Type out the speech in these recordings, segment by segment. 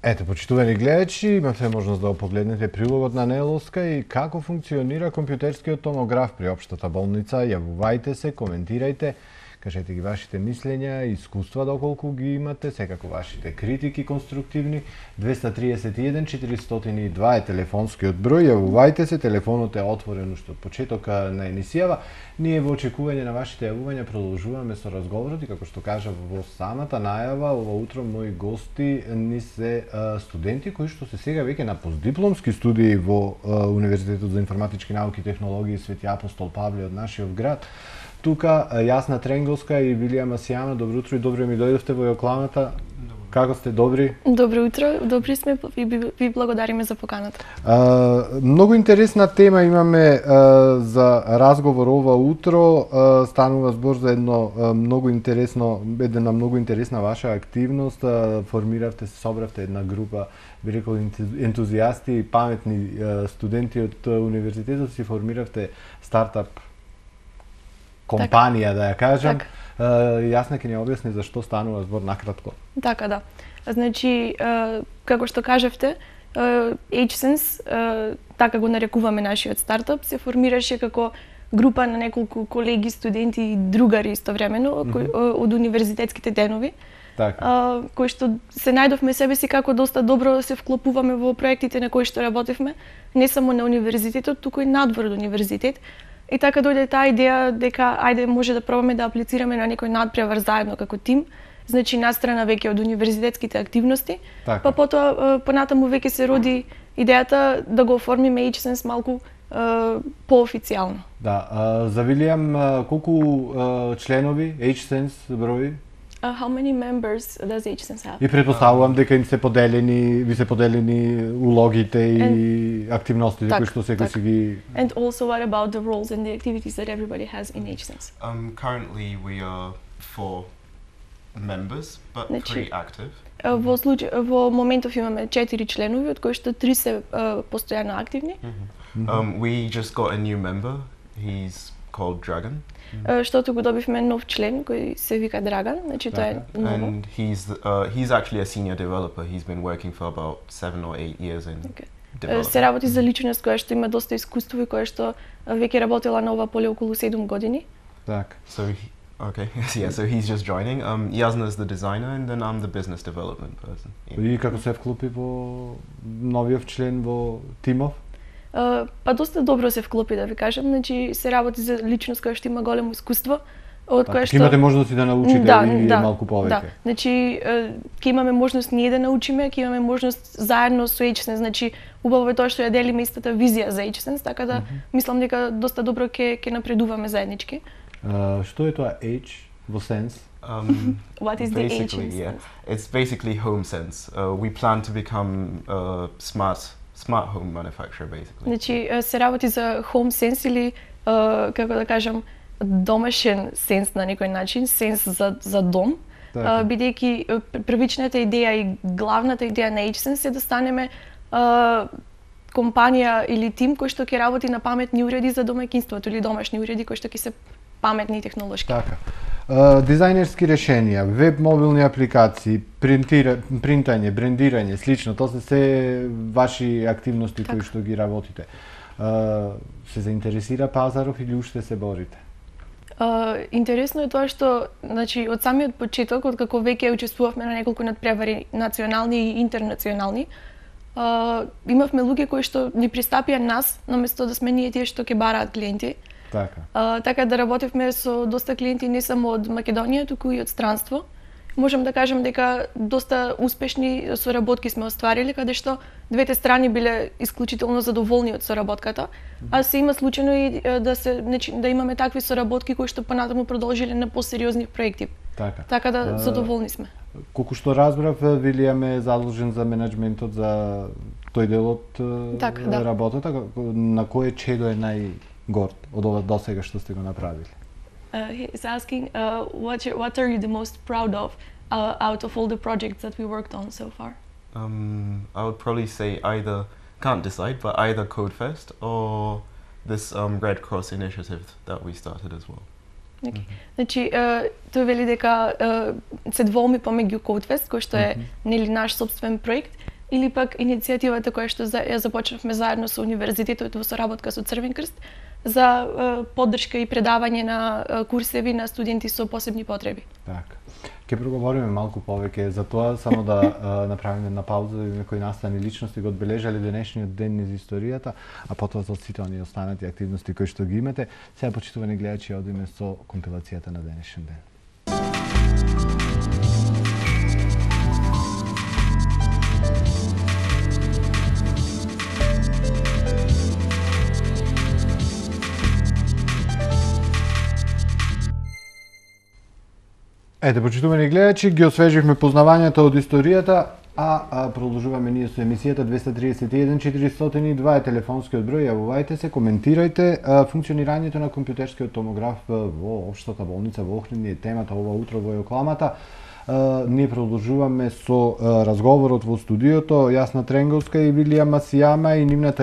Ете, почитувани гледачи, имате можност да погледнете прилогот на НЛОска и како функционира компјутерскиот томограф при општата болница. Јавувајте се, коментирајте, кажете ги вашите мислења, искуства доколку ги имате, секако вашите критики конструктивни. 231 402 е телефонскиот број, јавувајте се, телефонот е отворен уште од почетока на емисијава. Ние во очекување на вашите јавувања продолжуваме со разговорот и како што кажав во самата најава, ова утро мои гости ни се студенти кои што се сега веќе на постдипломски студии во Универзитетот за информатички науки и технологии Свети Апостол Павле од нашиот град. Тука Јасна Тренголска и Вилија Масијана, добро утро и добро ми дојдовте во Јокланата. Како сте, добри? Добро утро, добри сме и ви благодариме за поканата. Многу интересна тема имаме за разговор ова утро. Станува збор за една многу интересна ваша активност. Формиравте се, собравте една група, би рекол, ентузијасти и паметни студенти од универзитетот, си формиравте стартап компанија, да ја кажам. Јасна ќе ни објасни за што станува збор накратко. Така, да. Значи, како што кажавте, HSense, така го нарекуваме нашиот стартап, се формираше како група на неколку колеги, студенти и другари истовремено од универзитетските денови. Така. Кои што се најдовме себе си како доста добро да се вклопуваме во проектите на кои што работевме, не само на универзитетот, туку и надвор од универзитет. И така дојде таа идеја дека ајде може да пробаме да аплицираме на некој надпревар заедно како тим, значи настрана веќе од универзитетските активности, така. па потоа понатаму веќе се роди идејата да го оформиме HSense малку поофицијално. Да, за Вилијам, колку членови HSense брои? How many members does HSense have? И претпоставувам дека ви се поделени улогите и активностите кои што секој си ги... And also what about the roles and the activities that everybody has in HSense? Currently we are 4 members, but 3 active. Во моментов имаме 4 членови, од кои што 3 се постојано активни. We just got a new member. He's called Dragon. Штото го добивме нов член кој се вика Драган, значи тоа е ново. And he's actually a senior developer. He's been working for about 7 or 8 years in development. Се работи за личност која што има доста искуство и која што веќе работела на ова поле околу 7 години. Так. So he's just joining. Jasna is the designer and then I'm the business development person. И како се вклопи во новиот член во тимов? Па доста добро се вклопи, да ви кажам, значи се работи за личност која што има големо искуство, од која што имате можност и да научите и малку повеќе. Да, значи ќе имаме можност ние да научиме, ќе имаме можност заедно со HSense, значи убаво е тоа што ја делиме истата визија за HSense, така да мислам дека доста добро ќе напредуваме заеднички. Што е тоа H во Sense? What is the H in sense? It's basically home sense. We plan to become smart home manufacturer basically. Значи се работи за home sense или како да кажам домашен сенс на некој начин, сенс за дом. Бидејќи првичната идеја и главната идеја на HSense е да станеме компанија или тим кој што ќе работи на паметни уреди за домаќинството или домашни уреди кои што ќе се паметни и технолошки. Така. Дизајнерски решенија, веб мобилни апликации, принтање, брендирање, слично, тоа се ваши активности кои што ги работите. Се заинтересира пазаров или уште се борите? Интересно е тоа што, значи, од самиот почеток, од како веќе учествувавме на неколку надпревари национални и интернационални, имавме луѓе кои што ни пристапија нас, наместо да сме ние тие што ќе бараат клиенти. Така да работевме со доста клиенти не само од Македонија, туку и од странство. Можам да кажам дека доста успешни соработки сме остварили, каде што двете страни биле исклучително задоволни од соработката, а се има случајно и да имаме такви соработки кои што понатаму продолжиле на посериозни проекти. Така да задоволни сме. Колку што разбрав, Вилијам е задолжен за менеджментот за тој дел од работата, на кој чедо е најгорд од ова досега што сте го направили? He's asking what are you the most proud of out of all the projects that we worked on so far? I would probably say can't decide, but either CodeFest or this Red Cross initiative that we started as well. Значи, тој вели дека се двоуми помеѓу CodeFest, кој што е нели наш сопствен проект, или пак иницијативата која што ја започнавме заедно со универзитетот во соработка со Црвен крст за поддршка и предавање на курсеви на студенти со посебни потреби. Така. Ке проговориме малку повеќе за тоа, само да направиме на пауза да видиме кои настани личности го одбележале денешниот ден низ историјата, а потоа за сите оние останати активности кои што ги имате. Сега, почитувани гледачи, одиме со компилацијата на денешен ден. Ете, почитувани гледачи, ги освеживме познавањата од историјата, а продолжуваме ние со емисијата 231 402 е телефонскиот број, јавувајте се, коментирајте. Функционирањето на компјутерскиот томограф во општата болница во Охрид е темата ова утро во Јокламата. Ние продолжуваме со разговорот во студиото, Јасна Тренговска и Вилија Масијама и нивниот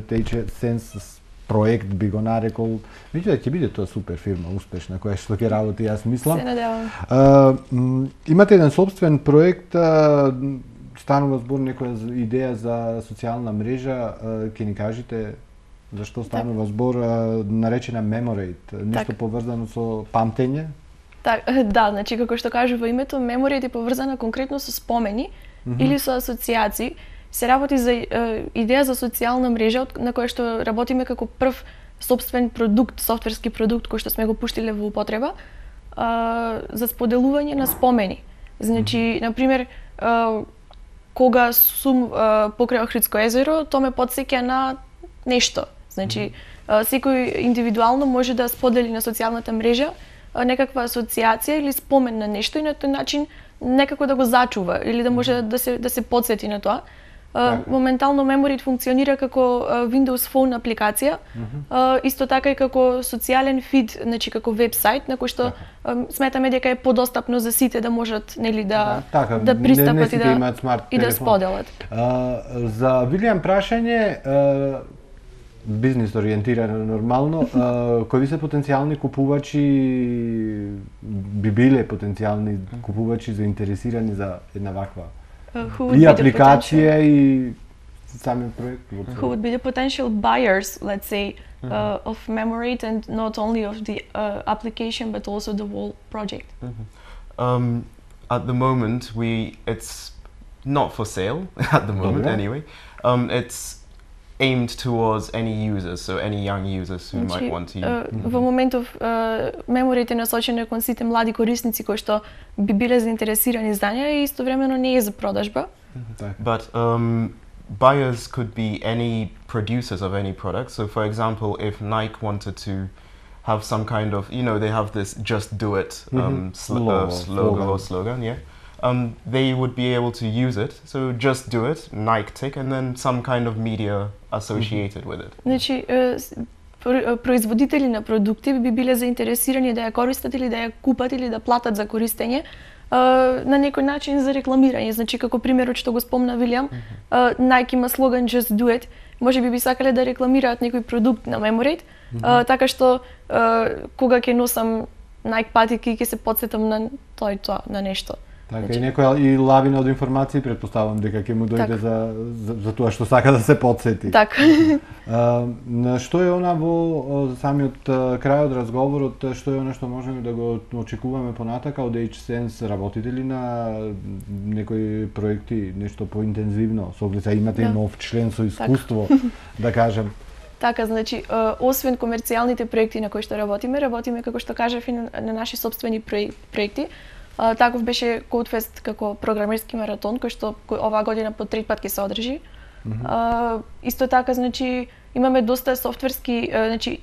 H-Sense проект би го нарекол. Меѓутоа ќе биде тоа супер фирма, успешна, која што ќе работи, јас мислам. Се надевам. Имате еден собствен проект, станува збор некоја идеја за социјална мрежа, ќе ни кажете зашто станува збор, наречена Memorate, нешто поврзано со памтење? Да, значи како што кажува името, Memorate е поврзана конкретно со спомени или со асоцијации. Се работи за идеја за социјална мрежа на која што работиме како прв сопствен продукт, софтверски продукт кој што сме го пуштиле во употреба за споделување на спомени. Значи, на пример, кога сум покрај Охридско езеро, тоа ме потсеќа на нешто. Значи, секој индивидуално може да сподели на социјалната мрежа некаква асоциација или спомен на нешто и на тој начин некако да го зачува или да може да се потсети на тоа. Моментално Memorate функционира како Windows Phone апликација, исто така и како социјален фид, значи како вебсайт на кој што сметаме дека е подостапно за сите да можат нели да пристапат и да споделат. За Вилијам прашање, бизнис ориентирано нормално, кои се потенцијални купувачи би биле потенцијални купувачи заинтересирани за една ваква и апликација и самиот проект? Who would be the potential buyers, let's say, of Memorate and not only of the application but also the whole project? At the moment, it's not for sale at the moment anyway. It's aimed towards any users, so any young users who might want to use. Во моментов Memorate е насочено кон сите млади корисници кои што би биле заинтересирани за неа и истовремено не е за продажба. But buyers could be any producers of any product. So for example, if Nike wanted to have some kind of, they have this "Just Do It" logo or slogan, yeah. They would be able to use it. So just do it, Nike tick, and then some kind of media associated with it. Значи, производители на продукти би биле заинтересирани да ја користат или да ја купат или да платат за користење на некој начин за рекламирање. Значи, како примерот што го спомна Вилијам, Nike има слоган "Just Do It". Може би сакале да рекламираат некој продукт на Memorate, така што кога ќе носам Nike патики ќе се потсетам на тоа, на нешто. Така, и некоја и лавина од информации претпоставам дека ќе му дојде за тоа што сака да се потсети. Така. Што е она во самиот крај од разговорот, што е она што можеме да го очекуваме понатака од H-Sense? Работите ли на некои проекти, нешто поинтензивно? Со оглед имате и нов член со искуство, да кажем. Така, значи, освен комерцијалните проекти на кои што работиме како што кажав и на наши сопствени проекти. Таков беше CodeFest како програмерски маратон кој што оваа година по 3 пат ќе се одржи. Исто така, значи, имаме доста софтверски, значи,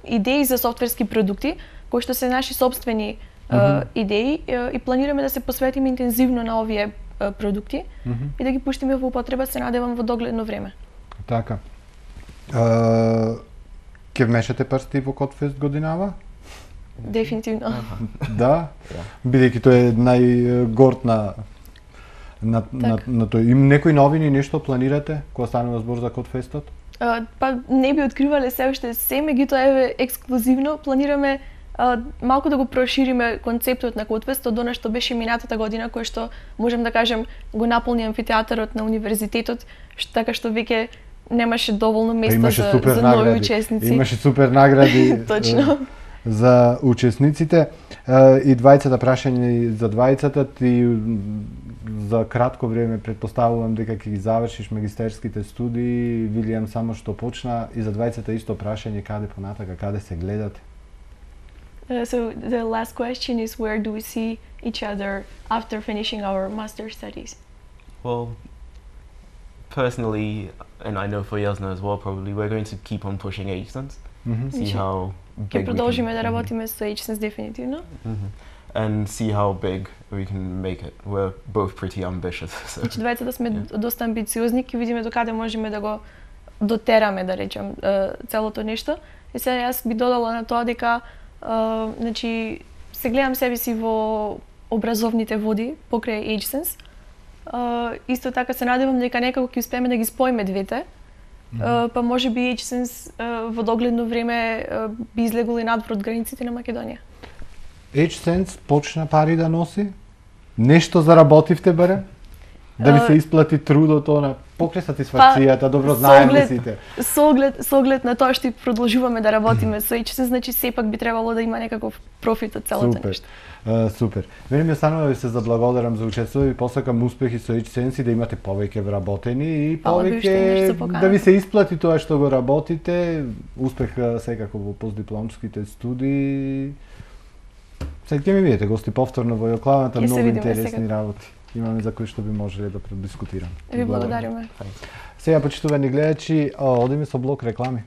идеи за софтверски продукти кои што се наши сопствени идеи и планираме да се посветиме интензивно на овие продукти и да ги пуштиме во употреба, се надевам, во догледно време. Така. Ќе вмешате прсти во CodeFest годинава? Дефинитивно. Да? Бидејќи тоа е најгорд на тој. Им некои новини, нешто планирате кога станува збор за CodeFest-от? Па не би откривале се уште се, меѓутоа еве ексклузивно планираме малку да го прошириме концептот на Кодфест од она што беше минатата година, кој што можем да кажем го наполни амфитеатарот на универзитетот, така што веќе немаше доволно место за нови учесници. Имаше супер награди. Точно. За учесниците и двајцата прашање за двајцата ти за кратко време предпоставувам дека ќе ги завршиш магистерските студии. Вилијам само што почна и за двајцата исто прашање каде понатака, каде се гледате? So the last question is where do we see each other after finishing our master studies? Well, personally, and I know for Jasna as well, probably we're going to keep on pushing HSense, see how Ќе big продолжиме да работиме со HSense дефинитивно. And see how big we can make it. We're both pretty ambitious. So. Значи двајцата сме доста амбициозни, ќе видиме докаде можеме да го дотераме, да речем, целото нешто. И сега јас би додала на тоа дека значи се гледам себе си во образовните води покрај HSense. Исто така се надевам дека некако ќе успееме да ги споиме двете. Па може би HSense во догледно време би излегол и надвор од границите на Македонија. HSense почна пари да носи? Нешто заработивте барем? Да ви се исплати трудото на покрај сатисфакцијата, добро знаеме сите. Со оглед на тоа што продолжуваме да работиме со HSense, значи сепак би требало да има некаков профит од целото нешто. Супер. Мене ми останува да ви се заблагодарам за учеството и посакам успехи со HSense и да имате повеќе вработени и повеќе да ви се исплати тоа што го работите. Успех секако во постдипломските студии. Сега ќе ми видите гости повторно во Јоклавната, многу интересни работи имаме за кои што би можеле да предискутираме. Ви благодариме. Сега, почитувани гледачи, одиме со блок реклами.